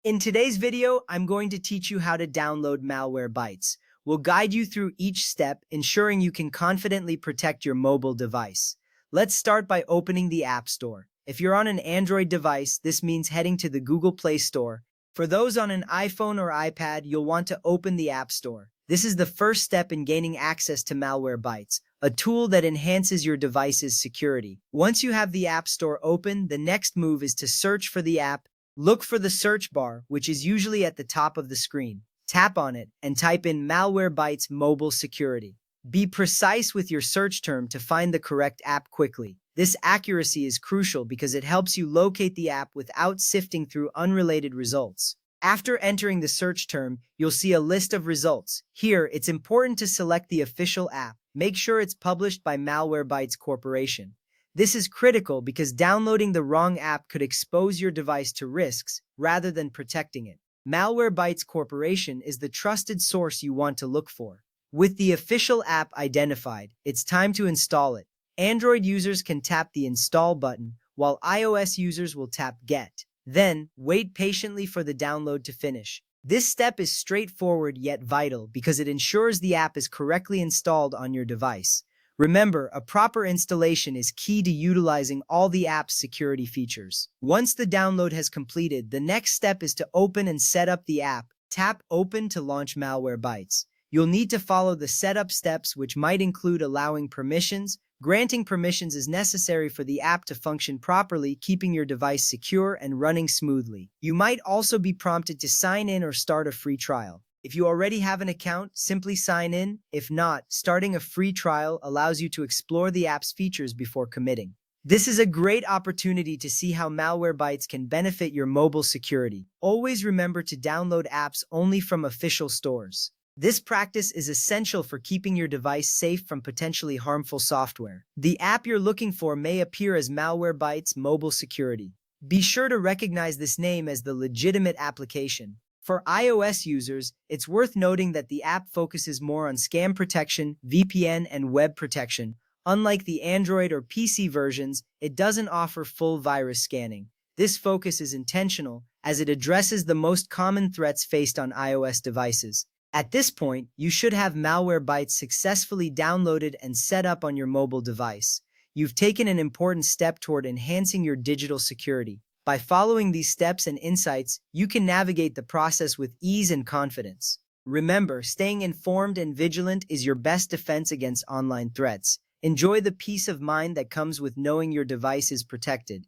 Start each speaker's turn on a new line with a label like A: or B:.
A: In today's video, I'm going to teach you how to download Malwarebytes. We'll guide you through each step, ensuring you can confidently protect your mobile device. Let's start by opening the App Store. If you're on an Android device, this means heading to the Google Play Store. For those on an iPhone or iPad, you'll want to open the App Store. This is the first step in gaining access to Malwarebytes, a tool that enhances your device's security. Once you have the App Store open, the next move is to search for the app. Look for the search bar, which is usually at the top of the screen. Tap on it and type in Malwarebytes Mobile Security. Be precise with your search term to find the correct app quickly. This accuracy is crucial because it helps you locate the app without sifting through unrelated results. After entering the search term, you'll see a list of results. Here, it's important to select the official app. Make sure it's published by Malwarebytes Corporation. This is critical because downloading the wrong app could expose your device to risks rather than protecting it. Malwarebytes Corporation is the trusted source you want to look for. With the official app identified, it's time to install it. Android users can tap the Install button, while iOS users will tap Get. Then, wait patiently for the download to finish. This step is straightforward yet vital because it ensures the app is correctly installed on your device. Remember, a proper installation is key to utilizing all the app's security features. Once the download has completed, the next step is to open and set up the app. Tap Open to launch Malwarebytes. You'll need to follow the setup steps, which might include allowing permissions. Granting permissions is necessary for the app to function properly, keeping your device secure and running smoothly. You might also be prompted to sign in or start a free trial. If you already have an account, simply sign in. If not, starting a free trial allows you to explore the app's features before committing. This is a great opportunity to see how Malwarebytes can benefit your mobile security. Always remember to download apps only from official stores. This practice is essential for keeping your device safe from potentially harmful software. The app you're looking for may appear as Malwarebytes Mobile Security. Be sure to recognize this name as the legitimate application. For iOS users, it's worth noting that the app focuses more on scam protection, VPN, and web protection. Unlike the Android or PC versions, it doesn't offer full virus scanning. This focus is intentional, as it addresses the most common threats faced on iOS devices. At this point, you should have Malwarebytes successfully downloaded and set up on your mobile device. You've taken an important step toward enhancing your digital security. By following these steps and insights, you can navigate the process with ease and confidence. Remember, staying informed and vigilant is your best defense against online threats. Enjoy the peace of mind that comes with knowing your device is protected.